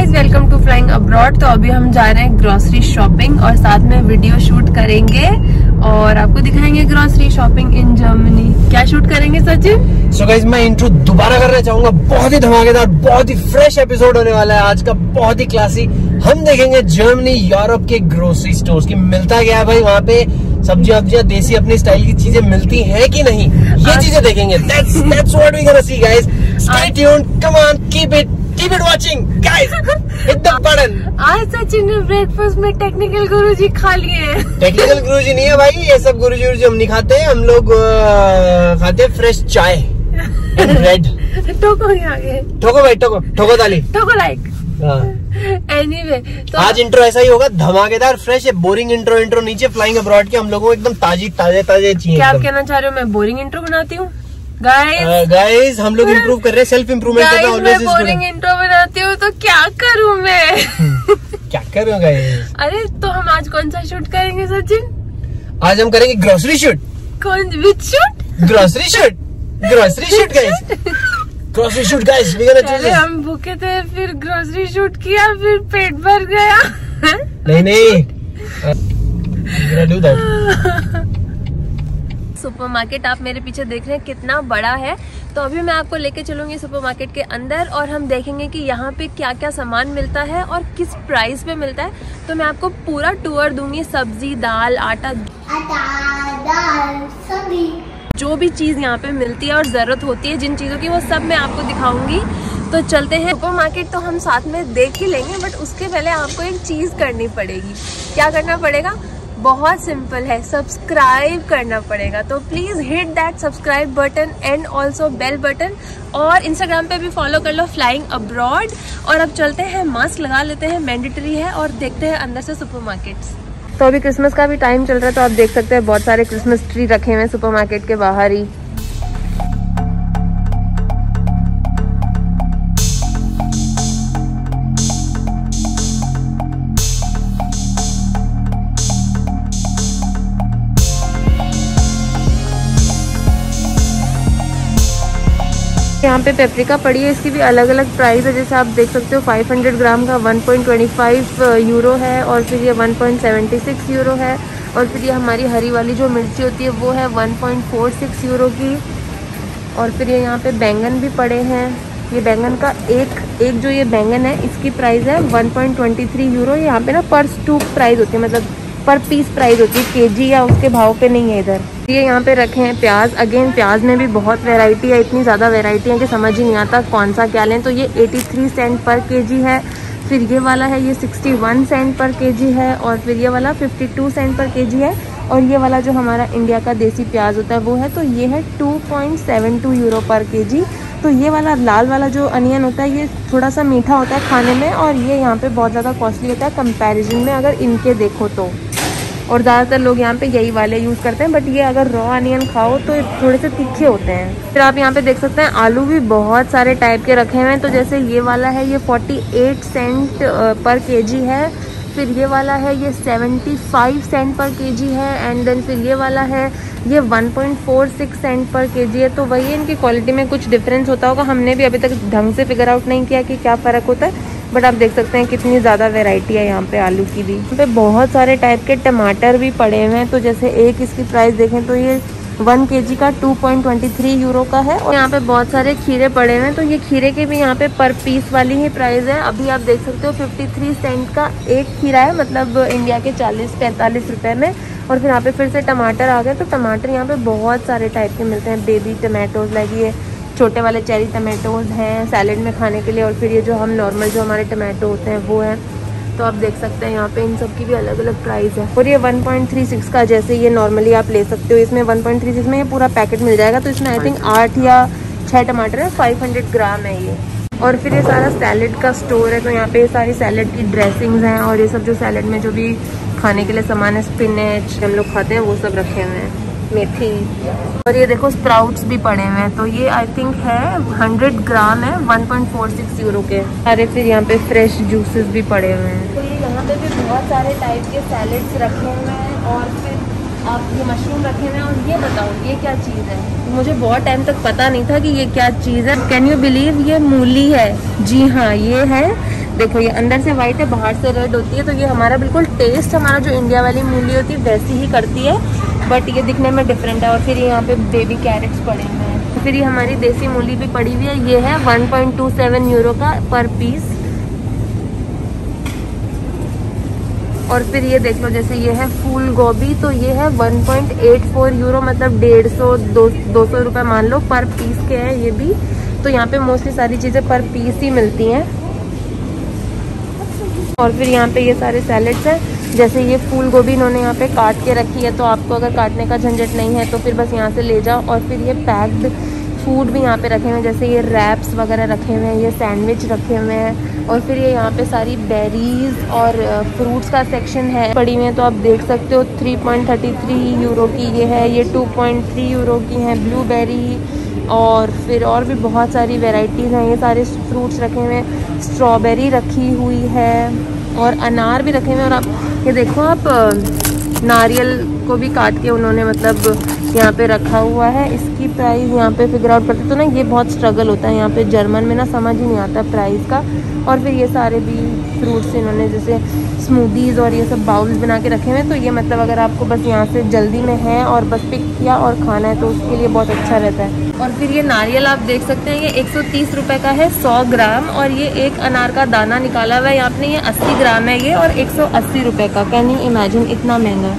Guys, welcome to flying abroad. तो अभी हम जा रहे हैं ग्रोसरी शॉपिंग और साथ में वीडियो शूट करेंगे और आपको दिखाएंगे ग्रोसरी शॉपिंग इन जर्मनी। क्या शूट करेंगे सचिन? सो गाइज, मैं इंट्रो दोबारा करना चाहूंगा। बहुत ही धमाकेदार, बहुत ही फ्रेश एपिसोड होने वाला है आज का, बहुत ही क्लासी। हम देखेंगे जर्मनी, यूरोप के ग्रोसरी स्टोर्स की मिलता क्या है भाई, वहाँ पे सब्जियां देसी अपनी स्टाइल की चीजें मिलती हैं कि नहीं, ये चीजें देखेंगे। That's what we're gonna see, guys. Stay tuned. Come on, keep it watching, guys. Hit the button. आज सचिन ने ब्रेकफास्ट में टेक्निकल गुरुजी खा लिए हैं। टेक्निकल गुरुजी नहीं है भाई, ये सब गुरुजी हम नहीं खाते। हम लोग खाते हैं फ्रेश चाय रेड। टोको ही आ गए। ठोको भाई, ठोको ताली, टोको लाइक। एनीवे, तो आज इंट्रो ऐसा ही होगा, धमाकेदार फ्रेश है। बोरिंग इंट्रो नीचे फ्लाइंग अब्रॉड के हम लोगों को एकदम ताजे चाहिए। क्या आप कहना चाह रहे हो मैं बोरिंग इंट्रो बनाती हूँ? गाइस हम लोग इम्प्रूव कर रहे हैं, सेल्फ इम्प्रूवमेंट करना ऑलवेज। मैं बोरिंग इंट्रो बनाती हूँ तो क्या करूँ मैं? क्या कर रहे हो गाइस? अरे तो हम आज कौन सा शूट करेंगे सचिन? आज हम करेंगे grocery shoot. Which shoot? Grocery shoot guys. Grocery shoot guys. पहले हम भूखे थे, फिर ग्रोसरी शूट किया, फिर पेट भर गया। नहीं do that. सुपरमार्केट आप मेरे पीछे देख रहे हैं कितना बड़ा है। तो अभी मैं आपको लेके चलूंगी सुपरमार्केट के अंदर और हम देखेंगे कि यहाँ पे क्या क्या सामान मिलता है और किस प्राइस पे मिलता है। तो मैं आपको पूरा टूर दूंगी, सब्जी, दाल, आटा, दाल, सब्जी, जो भी चीज यहाँ पे मिलती है और जरूरत होती है जिन चीजों की, वो सब मैं आपको दिखाऊंगी। तो चलते हैं। सुपरमार्केट तो हम साथ में देख ही लेंगे, बट उसके पहले आपको एक चीज करनी पड़ेगी। क्या करना पड़ेगा? बहुत सिंपल है, सब्सक्राइब करना पड़ेगा। तो please hit that subscribe button and also bell button, और इंस्टाग्राम पे भी फॉलो कर लो फ्लाइंग अब्रॉड। और अब चलते हैं, मास्क लगा लेते हैं, मैंडेटरी है, और देखते हैं अंदर से सुपरमार्केट्स। तो अभी क्रिसमस का भी टाइम चल रहा है, तो आप देख सकते हैं बहुत सारे क्रिसमस ट्री रखे हुए हैं सुपरमार्केट के बाहर ही। यहाँ पे पेपरिका पड़ी है, इसकी भी अलग अलग प्राइस है। जैसे आप देख सकते हो 500 ग्राम का 1.25 यूरो है, और फिर ये 1.76 यूरो है, और फिर ये हमारी हरी वाली जो मिर्ची होती है वो है 1.46 यूरो की। और फिर ये यहाँ पे बैंगन भी पड़े हैं। ये बैंगन का एक जो ये बैंगन है इसकी प्राइस है 1.23 यूरो। यहाँ पे ना पर स्टूक प्राइस होती है, मतलब पर पीस प्राइस होती है, केजी या उसके भाव पे नहीं है इधर। ये यहाँ पे रखे हैं प्याज। अगेन प्याज में भी बहुत वैरायटी है, इतनी ज़्यादा वैरायटी है कि समझ ही नहीं आता कौन सा क्या लें। तो ये 83 सेंट पर केजी है। फिर ये वाला है, ये 61 सेंट पर केजी है, और फिर ये वाला 52 सेंट पर केजी है। और ये वाला जो हमारा इंडिया का देसी प्याज होता है वो है, तो ये है 2.72 यूरो पर केजी। तो ये वाला लाल वाला जो अनियन होता है ये थोड़ा सा मीठा होता है खाने में, और ये यहाँ पे बहुत ज़्यादा कॉस्टली होता है कंपैरिजन में अगर इनके देखो तो। और ज़्यादातर लोग यहाँ पे यही वाले यूज़ करते हैं, बट ये अगर रॉ अनियन खाओ तो थोड़े से तीखे होते हैं। फिर आप यहाँ पे देख सकते हैं आलू भी बहुत सारे टाइप के रखे हुए हैं। तो जैसे ये वाला है, ये 48 सेंट पर केजी है। फिर ये वाला है, ये 75 सेंट पर केजी है। एंड देन फिर ये वाला है, ये 1.46 सेंट पर केजी है। तो वही इनकी क्वालिटी में कुछ डिफरेंस होता होगा, हमने भी अभी तक ढंग से फिगर आउट नहीं किया कि क्या फ़र्क होता है। बट आप देख सकते हैं कितनी ज़्यादा वैरायटी है यहाँ पे आलू की भी। यहाँ पे बहुत सारे टाइप के टमाटर भी पड़े हुए हैं। तो जैसे एक इसकी प्राइस देखें तो ये 1 केजी का 2.23 यूरो का है। और यहाँ पे बहुत सारे खीरे पड़े हुए हैं। तो ये खीरे के भी यहाँ पे पर पीस वाली ही प्राइस है। अभी आप देख सकते हो 53 सेंट का एक खीरा है, मतलब इंडिया के 40-45 रुपए में। और फिर यहाँ पे फिर से टमाटर आ गए। तो टमाटर यहाँ पे बहुत सारे टाइप के मिलते हैं। बेबी टमाटोज लगी है, छोटे वाले चेरी टमाटोज हैं सैलेड में खाने के लिए, और फिर ये जो हम नॉर्मल जो हमारे टमाटो होते हैं वो हैं। तो आप देख सकते हैं यहाँ पे इन सब की भी अलग अलग प्राइस है। और ये 1.36 का, जैसे ये नॉर्मली आप ले सकते हो, इसमें 1.36 में ये पूरा पैकेट मिल जाएगा। तो इसमें आई थिंक 8 या 6 टमाटर है, 500 ग्राम है ये। और फिर ये सारा सैलेड का स्टोर है। तो यहाँ पे सारी सैलेड की ड्रेसिंग्स हैं, और ये सब जो सैलेड में जो भी खाने के लिए सामान है, स्पिनच हम लोग खाते हैं वो सब रखे हुए हैं, मेथी। और ये देखो स्प्राउट्स भी पड़े हुए हैं। तो ये आई थिंक है 100 ग्राम है, 1.46 यूरो के। अरे फिर यहाँ पे फ्रेश जूसेस भी पड़े हुए हैं। तो ये यहाँ पे भी बहुत सारे टाइप के सैलेड्स रखे हुए हैं। और फिर आप ये मशरूम रखे हुए हैं। और ये बताओ ये क्या चीज़ है? मुझे बहुत टाइम तक पता नहीं था कि ये क्या चीज़ है। कैन यू बिलीव ये मूली है? जी हाँ, ये है देखो ये अंदर से वाइट है, बाहर से रेड होती है। तो ये हमारा बिल्कुल टेस्ट हमारा जो इंडिया वाली मूली होती है वैसी ही करती है, बट ये दिखने में डिफरेंट है। और फिर ये यहाँ पे बेबी कैरेट्स पड़े हुए हैं। फिर ये हमारी देसी मूली भी पड़ी हुई है, ये है 1.27 यूरो का पर पीस। और फिर ये देख लो, जैसे ये है फूल गोभी, तो ये है 1.84 यूरो, मतलब 150-200 रुपये मान लो पर पीस के हैं ये भी। तो यहाँ पे मोस्टली सारी चीज़ें पर पीस ही मिलती हैं। और फिर यहाँ पे ये सारे सैलेड्स हैं, जैसे ये फूल गोभी इन्होंने यहाँ पे काट के रखी है, तो आपको अगर काटने का झंझट नहीं है तो फिर बस यहाँ से ले जाओ। और फिर ये पैक्ड फूड भी यहाँ पे रखे हुए हैं, जैसे ये रैप्स वगैरह रखे हुए हैं, ये सैंडविच रखे हुए हैं। और फिर ये यहाँ पे सारी बेरीज और फ्रूट्स का सेक्शन है पड़ी हुई है, तो आप देख सकते हो 3.33 यूरो की ये है, ये 2.3 यूरो की है ब्लूबेरी। और फिर और भी बहुत सारी वेराइटीज़ हैं, ये सारे फ्रूट्स रखे हुए हैं, स्ट्रॉबेरी रखी हुई है और अनार भी रखे हुए हैं। और आप ये देखो, आप नारियल को भी काट के उन्होंने मतलब यहाँ पे रखा हुआ है। इसकी प्राइस यहाँ पे फिगर आउट करते तो ना ये बहुत स्ट्रगल होता है यहाँ पे, जर्मन में ना समझ ही नहीं आता प्राइस का। और फिर ये सारे भी फ्रूट्स इन्होंने जैसे स्मूदीज़ और ये सब बाउल्स बना के रखे हुए हैं। तो ये मतलब अगर आपको बस यहाँ से जल्दी में है और बस पिक किया और खाना है तो उसके लिए बहुत अच्छा रहता है। और फिर ये नारियल आप देख सकते हैं, ये 130 रुपये का है 100 ग्राम। और ये एक अनार का दाना निकाला हुआ है यहाँ पे, ये 80 ग्राम है ये, और 180 रुपये का। कैन यू इमेजिन, इतना महंगा।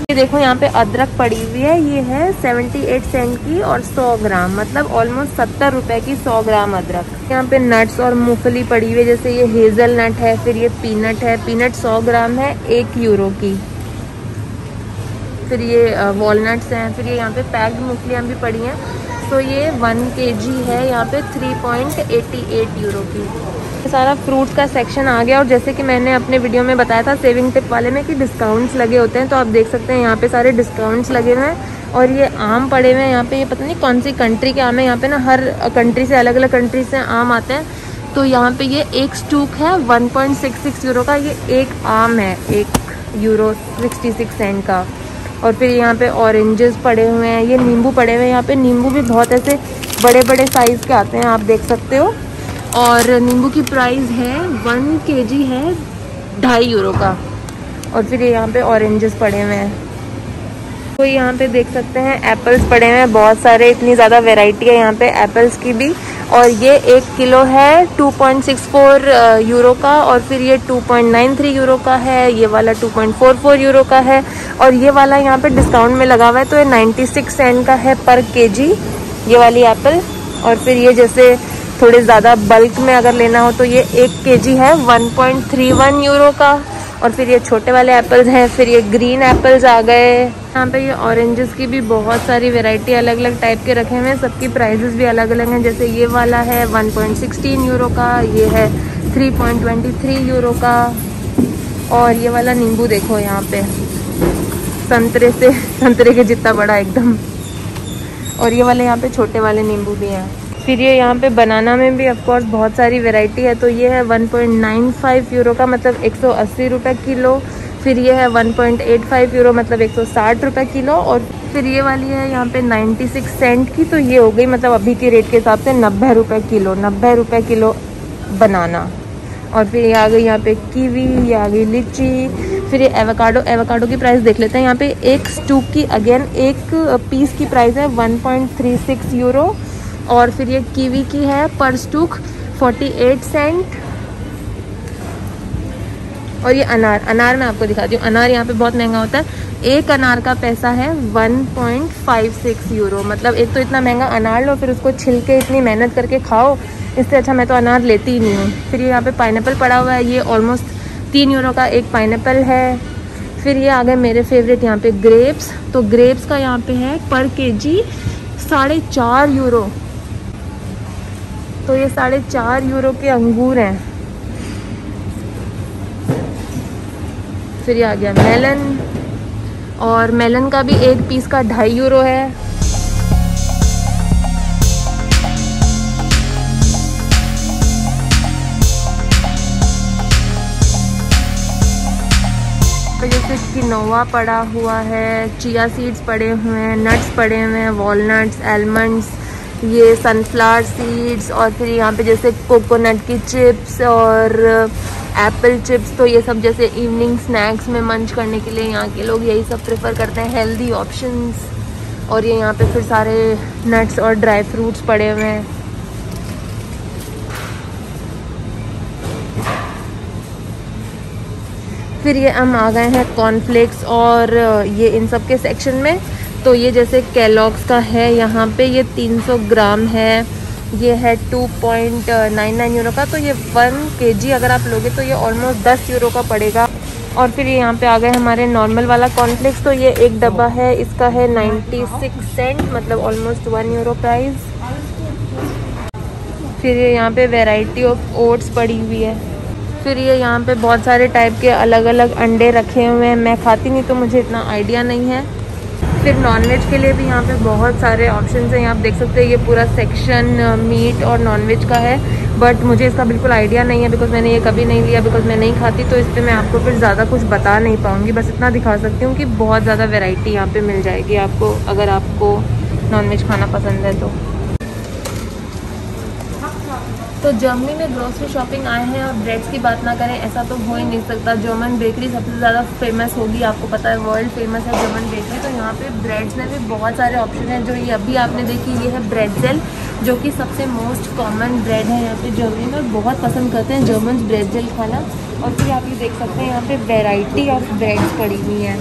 ये देखो यहाँ पे अदरक पड़ी हुई है, ये है 78 सेंट की और 100 ग्राम, मतलब ऑलमोस्ट 70 रुपये की 100 ग्राम अदरक। यहाँ पे नट्स और मूंगफली पड़ी हुई है, जैसे ये हेजल नट है, फिर ये पीनट है, पीनट 100 ग्राम है 1 यूरो की। फिर ये वॉलनट्स हैं, फिर ये यहाँ पे पैक्ड मूंगफलियाँ भी पड़ी हैं, तो ये 1 kg है यहाँ पे 3.88 यूरो की। सारा फ्रूट्स का सेक्शन आ गया। और जैसे कि मैंने अपने वीडियो में बताया था सेविंग टिप वाले में कि डिस्काउंट्स लगे होते हैं, तो आप देख सकते हैं यहाँ पे सारे डिस्काउंट्स लगे हुए हैं। और ये आम पड़े हुए हैं यहाँ पे, ये पता नहीं कौन सी कंट्री के आम है, यहाँ पे ना हर कंट्री से अलग अलग कंट्री से आम आते हैं। तो यहाँ पे ये एक स्टूक है 1.66 यूरो का, ये एक आम है 1 यूरो 66 सेंट का। और फिर यहाँ पे ऑरेंजेस पड़े हुए हैं, ये नींबू पड़े हुए हैं, यहाँ पे नींबू भी बहुत ऐसे बड़े बड़े साइज़ के आते हैं, आप देख सकते हो। और नींबू की प्राइस है 1 kg है 2.5 यूरो का। और फिर यहाँ पे ऑरेंजेस पड़े हुए हैं, तो यहाँ पे देख सकते हैं एप्पल्स पड़े हुए हैं बहुत सारे, इतनी ज़्यादा वैरायटी है यहाँ पे एप्पल्स की भी। और ये 1 किलो है 2.64 यूरो का। और फिर ये 2.93 यूरो का है, ये वाला 2.44 यूरो का है। और ये वाला यहाँ पे डिस्काउंट में लगा हुआ है, तो ये 96 सेंट का है पर kg ये वाली एप्पल। और फिर ये जैसे थोड़े ज़्यादा बल्क में अगर लेना हो तो ये 1 kg है 1.31 यूरो का। और फिर ये छोटे वाले एप्पल्स हैं, फिर ये ग्रीन एप्पल्स आ गए। यहाँ पे ये ऑरेंजेस की भी बहुत सारी वैरायटी अलग अलग टाइप के रखे हुए हैं, सबकी प्राइसेस भी अलग अलग हैं। जैसे ये वाला है 1.16 यूरो का, ये है 3.23 यूरो का। और ये वाला नींबू देखो यहाँ पे, संतरे के जितना बड़ा एकदम। और ये वाले यहाँ पे छोटे वाले नींबू भी हैं। फिर ये यहाँ पे बनाना में भी ऑफकोर्स बहुत सारी वैरायटी है, तो ये है 1.95 यूरो का, मतलब 180 रुपये किलो। फिर ये है 1.85 यूरो, मतलब 160 रुपये किलो। और फिर ये वाली है यहाँ पे 96 सेंट की, तो ये हो गई मतलब अभी के रेट के हिसाब से 90 रुपये किलो, 90 रुपये किलो बनाना। और फिर ये आ गई यहाँ पे कीवी, ये आ गई लीची। फिर ये एवोकाडो की प्राइस देख लेते हैं। यहाँ पे एक स्टूक की अगेन एक पीस की प्राइस है 1.36 यूरो। और फिर ये कीवी की है पर स्टूक 48 सेंट। और ये अनार मैं आपको दिखाती हूँ, अनार यहाँ पे बहुत महंगा होता है। एक अनार का पैसा है 1.56 यूरो, मतलब एक तो इतना महंगा अनार लो फिर उसको छिल के इतनी मेहनत करके खाओ, इससे अच्छा मैं तो अनार लेती ही नहीं हूँ। फिर ये यहाँ पे पाइनएप्पल पड़ा हुआ है, ये ऑलमोस्ट 3 यूरो का एक पाइनएप्पल है। फिर ये आ गए मेरे फेवरेट यहाँ पे ग्रेप्स, तो ग्रेप्स का यहाँ पे है पर kg 4.5 यूरो, तो ये 4.5 यूरो के अंगूर हैं। फिर ये आ गया मेलन, और मेलन का भी एक पीस का 2.5 यूरो है। जैसे किनोवा पड़ा हुआ है, चिया सीड्स पड़े हुए हैं, नट्स पड़े हुए हैं, वॉलनट्स, आलमंड्स, ये सनफ्लावर सीड्स, और फिर यहाँ पे जैसे कोकोनट की चिप्स और एप्पल चिप्स। तो ये सब जैसे इवनिंग स्नैक्स में मंच करने के लिए यहाँ के लोग यही सब प्रेफर करते हैं, हेल्दी ऑप्शंस। और ये यहाँ पे फिर सारे नट्स और ड्राई फ्रूट्स पड़े हुए हैं। फिर ये हम आ गए हैं कॉर्नफ्लेक्स और ये इन सब के सेक्शन में। तो ये जैसे केलॉग्स का है, यहाँ पे ये 300 ग्राम है, ये है 2.99 यूरो का। तो ये 1 kg अगर आप लोगे तो ये ऑलमोस्ट 10 यूरो का पड़ेगा। और फिर ये यहाँ पे आ गए हमारे नॉर्मल वाला कॉर्नफ्लेक्स। तो ये एक डब्बा है, इसका है 96 सेंट, मतलब ऑलमोस्ट 1 यूरो प्राइस। फिर ये यहाँ पे वैरायटी ऑफ ओट्स पड़ी हुई है। फिर ये यहाँ पे बहुत सारे टाइप के अलग अलग अंडे रखे हुए हैं। मैं खाती नहीं तो मुझे इतना आइडिया नहीं है। फिर नॉनवेज के लिए भी यहाँ पे बहुत सारे ऑप्शंस हैं। यहाँ आप देख सकते हैं ये पूरा सेक्शन मीट और नॉनवेज का है, बट मुझे इसका बिल्कुल आइडिया नहीं है बिकॉज मैंने ये कभी नहीं लिया, बिकॉज मैं नहीं खाती। तो इस पर मैं आपको फिर ज़्यादा कुछ बता नहीं पाऊँगी, बस इतना दिखा सकती हूँ कि बहुत ज़्यादा वेराइटी यहाँ पे मिल जाएगी आपको अगर आपको नॉनवेज खाना पसंद है तो जर्मनी में ग्रोसरी शॉपिंग आए हैं और ब्रेड्स की बात ना करें ऐसा तो हो ही नहीं सकता। जर्मन बेकरी सबसे ज़्यादा फेमस होगी, आपको पता है वर्ल्ड फेमस है जर्मन बेकरी। तो यहाँ पे ब्रेड्स में भी बहुत सारे ऑप्शन हैं। जो ये अभी आपने देखी ये है ब्रेडजेल, जो कि सबसे मोस्ट कॉमन ब्रेड है यहाँ पे जर्मनी में, बहुत पसंद करते हैं जर्मन ब्रेडजेल खाना। और फिर आप ये देख सकते हैं यहाँ पे वेराइटी ऑफ ब्रेड्स पड़ी हुई हैं।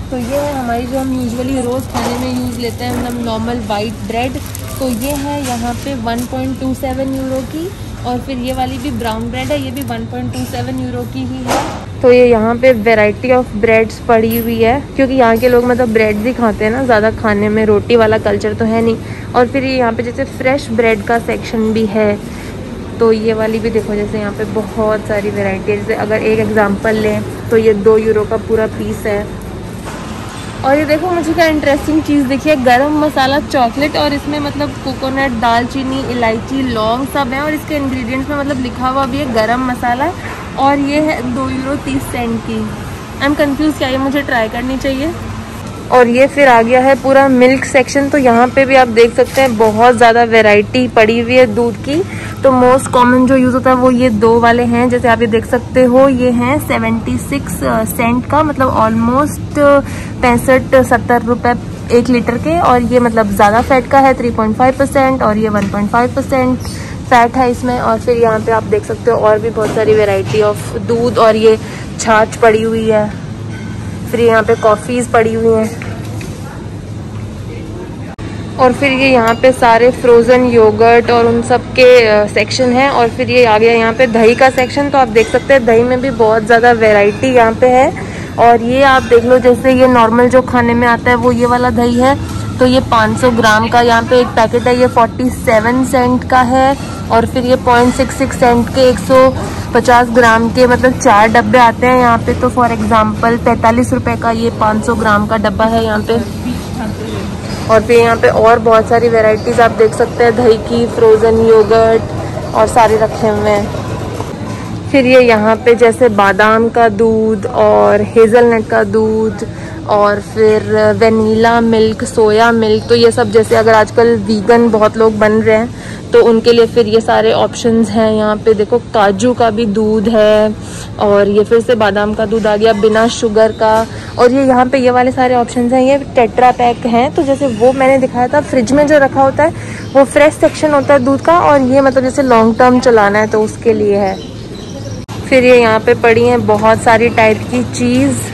तो ये है हमारी जो हम यूजुअली रोज़ खाने में यूज़ लेते हैं, मतलब नॉर्मल वाइट ब्रेड। तो ये है यहाँ पे 1.27 यूरो की। और फिर ये वाली भी ब्राउन ब्रेड है, ये भी 1.27 यूरो की ही है। तो ये यहाँ पे वैरायटी ऑफ ब्रेड्स पड़ी हुई है, क्योंकि यहाँ के लोग मतलब ब्रेड ही खाते हैं ना, ज़्यादा खाने में रोटी वाला कल्चर तो है नहीं। और फिर ये यहाँ पे जैसे फ्रेश ब्रेड का सेक्शन भी है। तो ये वाली भी देखो, जैसे यहाँ पे बहुत सारी वेराइटी है। जैसे अगर एक एग्जांपल लें तो ये 2 यूरो का पूरा पीस है। और ये देखो मुझे क्या इंटरेस्टिंग चीज़ देखिए, गरम मसाला चॉकलेट, और इसमें मतलब कोकोनट, दालचीनी, इलायची, लौंग सब है। और इसके इंग्रेडिएंट्स में मतलब लिखा हुआ भी है गरम मसाला। और ये है 2 यूरो 30 सेंट की। आई एम कंफ्यूज, क्या ये मुझे ट्राई करनी चाहिए। और ये फिर आ गया है पूरा मिल्क सेक्शन। तो यहाँ पे भी आप देख सकते हैं बहुत ज़्यादा वैरायटी पड़ी हुई है दूध की। तो मोस्ट कॉमन जो यूज़ होता है वो ये 2 वाले हैं, जैसे आप ये देख सकते हो। ये हैं 76 सेंट का, मतलब ऑलमोस्ट 65-70 रुपये 1 लीटर के। और ये मतलब ज़्यादा फैट का है 3.5%, और ये 1.5% फैट है इसमें। और फिर यहाँ पे आप देख सकते हो और भी बहुत सारी वेराइटी ऑफ दूध, और ये छाछ पड़ी हुई है। फिर यहाँ पे कॉफ़ीज़ पड़ी हुई हैं। और फिर ये यहाँ पे सारे फ्रोज़न योगर्ट और उन सब के सेक्शन है। और फिर ये आ गया यहाँ पे दही का सेक्शन। तो आप देख सकते हैं दही में भी बहुत ज़्यादा वैरायटी यहाँ पे है। और ये आप देख लो, जैसे ये नॉर्मल जो खाने में आता है वो ये वाला दही है। तो ये 500 ग्राम का यहाँ पे एक पैकेट है, ये 47 सेंट का है। और फिर ये 0.66 सेंट के 150 ग्राम के मतलब 4 डब्बे आते हैं यहाँ पे। तो फॉर एग्जांपल 45 रुपए का ये 500 ग्राम का डब्बा है यहाँ पे। और फिर यहाँ पे और बहुत सारी वेराइटीज आप देख सकते हैं दही की, फ्रोज़न योगर्ट और सारे रखे हुए हैं। फिर ये यहाँ पे जैसे बादाम का दूध और हेज़लनट का दूध, और फिर वेनिला मिल्क, सोया मिल्क। तो ये सब जैसे अगर आजकल वीगन बहुत लोग बन रहे हैं तो उनके लिए फिर ये सारे ऑप्शंस हैं। यहाँ पे देखो काजू का भी दूध है, और ये फिर से बादाम का दूध आ गया बिना शुगर का। और ये यहाँ पे ये वाले सारे ऑप्शंस हैं, ये टेट्रा पैक हैं। तो जैसे वो मैंने दिखाया था फ्रिज में जो रखा होता है वो फ्रेश सेक्शन होता है दूध का, और ये मतलब जैसे लॉन्ग टर्म चलाना है तो उसके लिए है। फिर ये यहाँ पे पड़ी हैं बहुत सारी टाइप की चीज़।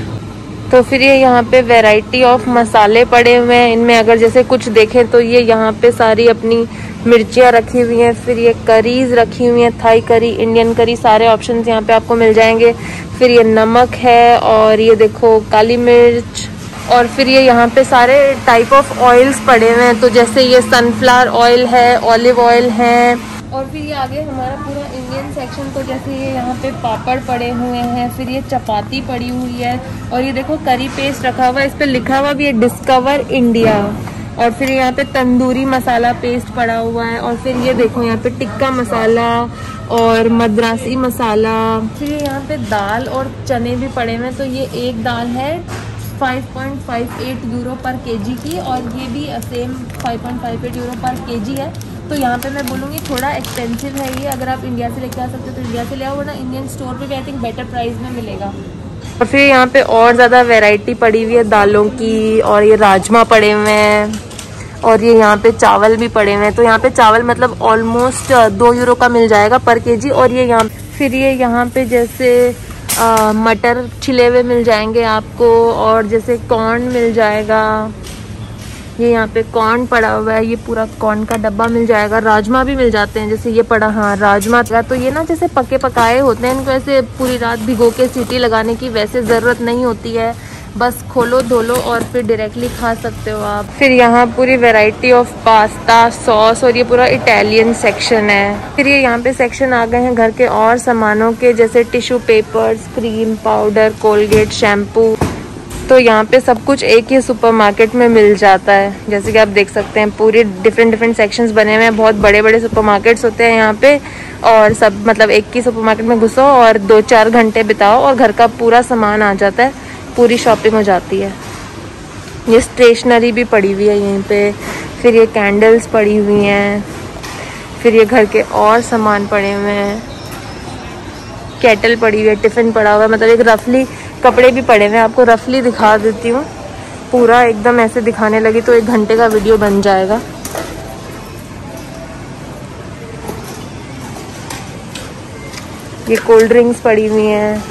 तो फिर ये यहाँ पे वैरायटी ऑफ मसाले पड़े हुए हैं। इनमें अगर जैसे कुछ देखें तो ये यहाँ पे सारी अपनी मिर्चियाँ रखी हुई हैं। फिर ये करीज रखी हुई हैं, थाई करी, इंडियन करी, सारे ऑप्शंस यहाँ पे आपको मिल जाएंगे। फिर ये नमक है, और ये देखो काली मिर्च। और फिर ये यहाँ पे सारे टाइप ऑफ ऑयल्स पड़े हुए हैं। तो जैसे ये सनफ्लावर ऑयल है, ऑलिव ऑयल है। और फिर ये आगे हमारा पूरा इंडियन सेक्शन। तो जैसे ये यहाँ पे पापड़ पड़े हुए हैं, फिर ये चपाती पड़ी हुई है, और ये देखो करी पेस्ट रखा हुआ है, इस पे लिखा हुआ भी है डिस्कवर इंडिया। और फिर यहाँ पे तंदूरी मसाला पेस्ट पड़ा हुआ है। और फिर ये देखो यहाँ पे टिक्का मसाला और मद्रासी मसाला। फिर यहाँ पे दाल और चने भी पड़े हुए हैं। तो ये एक दाल है 5.58 यूरो पर केजी की, और ये भी सेम 5.58 यूरो पर केजी है। तो यहाँ पे मैं बोलूँगी थोड़ा एक्सपेंसिव है ये। अगर आप इंडिया से लेके आ सकते हो तो इंडिया से ले आओ, वरना इंडियन स्टोर पे भी आई थिंक बेटर प्राइस में मिलेगा। और फिर यहाँ पे और ज़्यादा वैरायटी पड़ी हुई है दालों की, और ये राजमा पड़े हुए हैं, और ये यहाँ पे चावल भी पड़े हुए हैं। तो यहाँ पे चावल मतलब ऑलमोस्ट 2 यूरो का मिल जाएगा पर केजी। और ये यहाँ पे जैसे मटर छिले हुए मिल जाएंगे आपको, और जैसे कॉर्न मिल जाएगा। ये यहाँ पे कॉर्न पड़ा हुआ है, ये पूरा कॉर्न का डब्बा मिल जाएगा। राजमा भी मिल जाते हैं, जैसे ये पड़ा, हाँ राजमा। तो ये ना जैसे पके पकाए होते हैं, इनको ऐसे पूरी रात भिगो के सीटी लगाने की वैसे ज़रूरत नहीं होती है, बस खोलो धो लो और फिर डायरेक्टली खा सकते हो आप। फिर यहाँ पूरी वैरायटी ऑफ पास्ता सॉस, और ये पूरा इटालियन सेक्शन है। फिर ये यहाँ पे सेक्शन आ गए हैं घर के और सामानों के, जैसे tissue papers, cream powder, Colgate, shampoo. तो यहाँ पे सब कुछ एक ही सुपरमार्केट में मिल जाता है। जैसे कि आप देख सकते हैं पूरे डिफरेंट सेक्शंस बने हुए हैं। बहुत बड़े बड़े सुपरमार्केट्स होते हैं यहाँ पे, और सब मतलब एक ही सुपरमार्केट में घुसो और 2-4 घंटे बिताओ और घर का पूरा सामान आ जाता है, पूरी शॉपिंग हो जाती है। ये स्टेशनरी भी पड़ी हुई है यहीं पे, फिर ये कैंडल्स पड़ी हुई हैं, फिर ये घर के और सामान पड़े हुए हैं, केटल पड़ी हुई है, टिफ़िन पड़ा हुआ है। मतलब एक रफली कपड़े भी पड़े हुए हैं, आपको रफली दिखा देती हूँ। पूरा एकदम ऐसे दिखाने लगी तो 1 घंटे का वीडियो बन जाएगा। ये कोल्ड ड्रिंक्स पड़ी हुई हैं,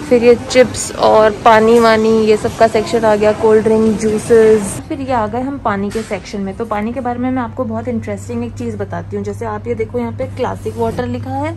फिर ये चिप्स और पानी वानी ये सब का सेक्शन आ गया, कोल्ड ड्रिंक, जूसेस। फिर ये आ गए हम पानी के सेक्शन में। तो पानी के बारे में मैं आपको बहुत इंटरेस्टिंग एक चीज़ बताती हूँ। जैसे आप ये देखो, यहाँ पे क्लासिक वाटर लिखा है,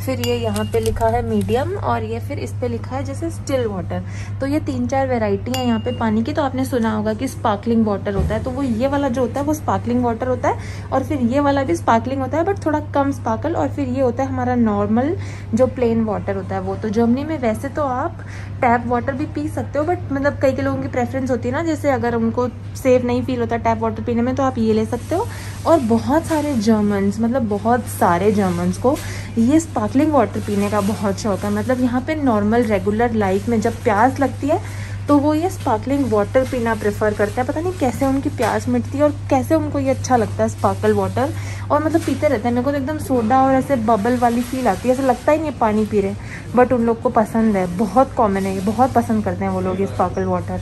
फिर ये यहाँ पे लिखा है मीडियम, और ये फिर इस पे लिखा है जैसे स्टिल वाटर। तो ये 3-4 वेराइटी है यहाँ पे पानी की। तो आपने सुना होगा कि स्पार्कलिंग वाटर होता है, तो वो ये वाला जो होता है वो स्पार्कलिंग वाटर होता है, और फिर ये वाला भी स्पार्कलिंग होता है बट थोड़ा कम स्पार्कल, और फिर ये होता है हमारा नॉर्मल जो प्लेन वाटर होता है वो। तो जर्मनी में वैसे तो आप टैप वाटर भी पी सकते हो, बट मतलब कई लोगों की प्रेफरेंस होती है ना, जैसे अगर उनको सेफ नहीं फील होता टैप वाटर पीने में तो आप ये ले सकते हो। और बहुत सारे जर्मन्स, मतलब बहुत सारे जर्मन्स को ये स्पार्कलिंग वाटर पीने का बहुत शौक है। मतलब यहाँ पे नॉर्मल रेगुलर लाइफ में जब प्यास लगती है तो वो ये स्पार्कलिंग वाटर पीना प्रेफर करते हैं। पता नहीं कैसे उनकी प्यास मिटती है और कैसे उनको ये अच्छा लगता है स्पार्कल वाटर, और मतलब पीते रहते हैं। मेरे को तो एकदम सोडा और ऐसे बबल वाली फील आती है, ऐसा लगता ही नहीं है पानी पी रहे, बट उन लोग को पसंद है, बहुत कॉमन है, बहुत पसंद करते हैं वो लोग ये स्पार्कल वाटर।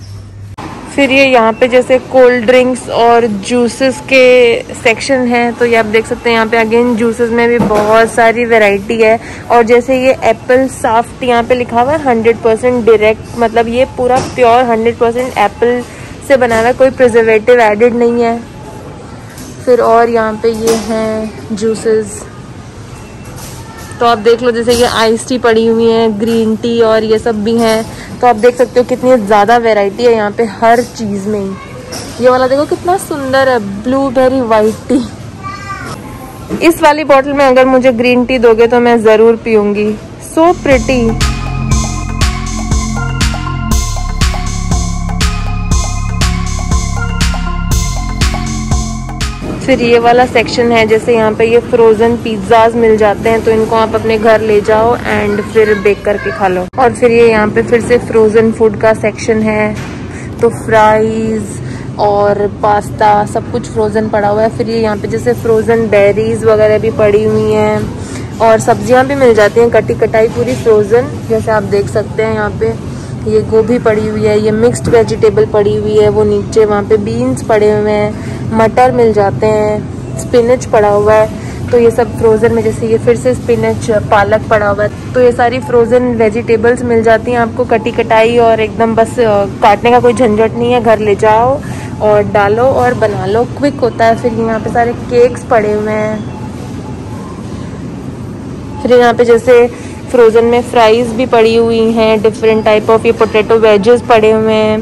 फिर ये यहाँ पे जैसे कोल्ड ड्रिंक्स और जूसेस के सेक्शन है, तो ये आप देख सकते हैं यहाँ पे अगेन जूसेस में भी बहुत सारी वैरायटी है। और जैसे ये एप्पल सॉफ्ट यहाँ पे लिखा हुआ है 100% डायरेक्ट, मतलब ये पूरा प्योर 100% एप्पल से बना हुआ है, कोई प्रिजर्वेटिव एडिड नहीं है। फिर और यहाँ पे ये हैं जूसेस, तो आप देख लो जैसे ये आइस टी पड़ी हुई है, ग्रीन टी और ये सब भी हैं। तो आप देख सकते हो कितनी ज़्यादा वैरायटी है यहाँ पे हर चीज़ में ही। ये वाला देखो कितना सुंदर है, ब्लूबेरी वाइट टी। इस वाली बॉटल में अगर मुझे ग्रीन टी दोगे तो मैं ज़रूर पीऊँगी, सो प्रिटी। फिर ये वाला सेक्शन है, जैसे यहाँ पे ये फ्रोज़न पिज़्ज़ाज मिल जाते हैं, तो इनको आप अपने घर ले जाओ एंड फिर बेक करके खा लो। और फिर ये यहाँ पे फिर से फ्रोज़न फूड का सेक्शन है, तो फ्राइज़ और पास्ता सब कुछ फ्रोज़न पड़ा हुआ है। फिर ये यहाँ पे जैसे फ्रोज़न बेरीज वगैरह भी पड़ी हुई हैं, और सब्जियाँ भी मिल जाती हैं कटी कटाई पूरी फ्रोज़न। जैसे आप देख सकते हैं यहाँ पे ये गोभी पड़ी हुई है, ये मिक्स्ड वेजिटेबल पड़ी हुई है, वो नीचे वहाँ पे बीन्स पड़े हुए हैं, मटर मिल जाते हैं, स्पिनच पड़ा हुआ है। तो ये सब फ्रोज़न में, जैसे ये फिर से स्पिनच पालक पड़ा हुआ है। तो ये सारी फ्रोज़न वेजिटेबल्स मिल जाती हैं आपको कटी कटाई, और एकदम बस काटने का कोई झंझट नहीं है, घर ले जाओ और डालो और बना लो, क्विक होता है। फिर यहाँ पे सारे केक्स पड़े हुए हैं। फिर यहाँ पे जैसे फ्रोज़न में फ्राइज़ भी पड़ी हुई हैं, डिफरेंट टाइप ऑफ, ये पोटैटो वेजेस पड़े हुए हैं।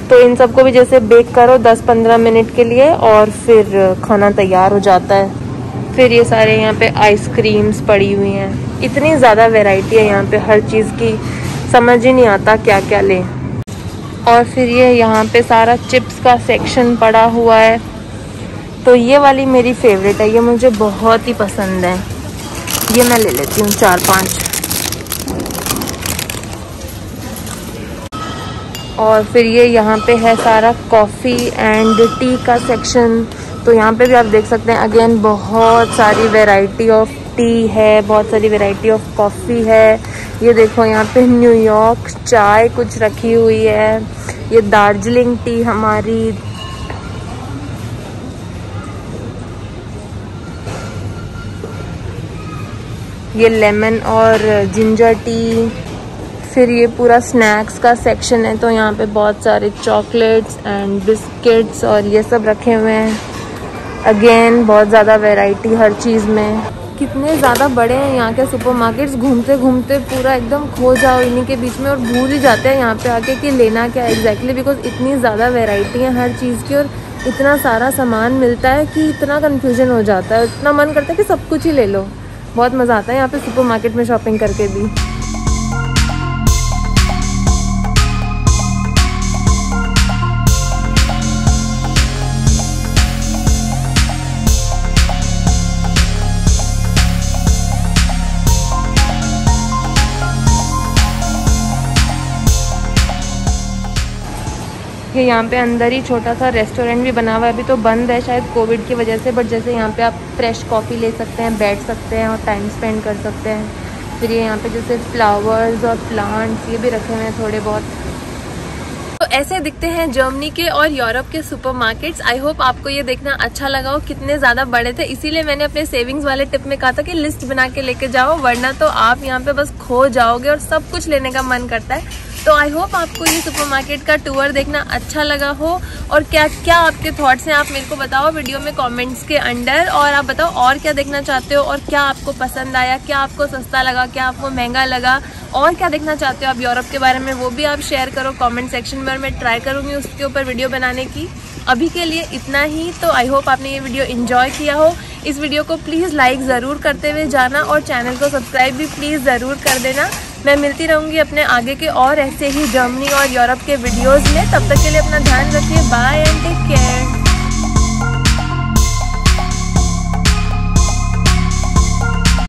तो इन सबको भी जैसे बेक करो 10-15 मिनट के लिए और फिर खाना तैयार हो जाता है। फिर ये सारे यहाँ पे आइसक्रीम्स पड़ी हुई हैं। इतनी ज़्यादा वैरायटी है यहाँ पे हर चीज़ की, समझ ही नहीं आता क्या क्या लें। और फिर ये यहाँ पे सारा चिप्स का सेक्शन पड़ा हुआ है, तो ये वाली मेरी फेवरेट है, ये मुझे बहुत ही पसंद है। ये मैं ले लेती हूँ 4-5। और फिर ये यहाँ पे है सारा कॉफ़ी एंड टी का सेक्शन। तो यहाँ पे भी आप देख सकते हैं अगेन बहुत सारी वैरायटी ऑफ टी है, बहुत सारी वैरायटी ऑफ कॉफ़ी है। ये देखो यहाँ पे न्यूयॉर्क चाय कुछ रखी हुई है, ये दार्जिलिंग टी हमारी, ये लेमन और जिंजर टी। फिर ये पूरा स्नैक्स का सेक्शन है, तो यहाँ पे बहुत सारे चॉकलेट्स एंड बिस्किट्स और ये सब रखे हुए हैं। अगेन बहुत ज़्यादा वैरायटी हर चीज़ में। कितने ज़्यादा बड़े हैं यहाँ के सुपरमार्केट्स, घूमते घूमते पूरा एकदम खो जाओ इन्हीं के बीच में और भूल ही जाते हैं यहाँ पे आके कि लेना क्या है एग्जैक्टली, बिकॉज इतनी ज़्यादा वैरायटी है हर चीज़ की और इतना सारा सामान मिलता है कि इतना कन्फ्यूजन हो जाता है, इतना मन करता है कि सब कुछ ही ले लो। बहुत मज़ा आता है यहाँ पे सुपरमार्केट में शॉपिंग करके भी। ये यहाँ पे अंदर ही छोटा सा रेस्टोरेंट भी बना हुआ है, अभी तो बंद है शायद कोविड की वजह से, बट जैसे यहाँ पे आप फ्रेश कॉफ़ी ले सकते हैं, बैठ सकते हैं और टाइम स्पेंड कर सकते हैं। फिर ये यहाँ पे जैसे फ्लावर्स और प्लांट्स ये भी रखे हुए हैं थोड़े बहुत। तो ऐसे दिखते हैं जर्मनी के और यूरोप के सुपरमार्केट्स। आई होप आपको ये देखना अच्छा लगा हो, कितने ज़्यादा बड़े थे, इसीलिए मैंने अपने सेविंग्स वाले टिप में कहा था कि लिस्ट बना के लेके जाओ, वरना तो आप यहाँ पे बस खो जाओगे और सब कुछ लेने का मन करता है। तो आई होप आपको ये सुपरमार्केट का टूर देखना अच्छा लगा हो और क्या क्या आपके थॉट्स हैं आप मेरे को बताओ वीडियो में कमेंट्स के अंडर, और आप बताओ और क्या देखना चाहते हो और क्या आपको पसंद आया, क्या आपको सस्ता लगा, क्या आपको महंगा लगा, और क्या देखना चाहते हो आप यूरोप के बारे में, वो भी आप शेयर करो कमेंट सेक्शन में और मैं ट्राई करूँगी उसके ऊपर वीडियो बनाने की। अभी के लिए इतना ही। तो आई होप आपने ये वीडियो एंजॉय किया हो। इस वीडियो को प्लीज़ लाइक ज़रूर करते हुए जाना और चैनल को सब्सक्राइब भी प्लीज़ ज़रूर कर देना। मैं मिलती रहूँगी अपने आगे के और ऐसे ही जर्मनी और यूरोप के वीडियोज़ में। तब तक के लिए अपना ध्यान रखिए। Bye and take care.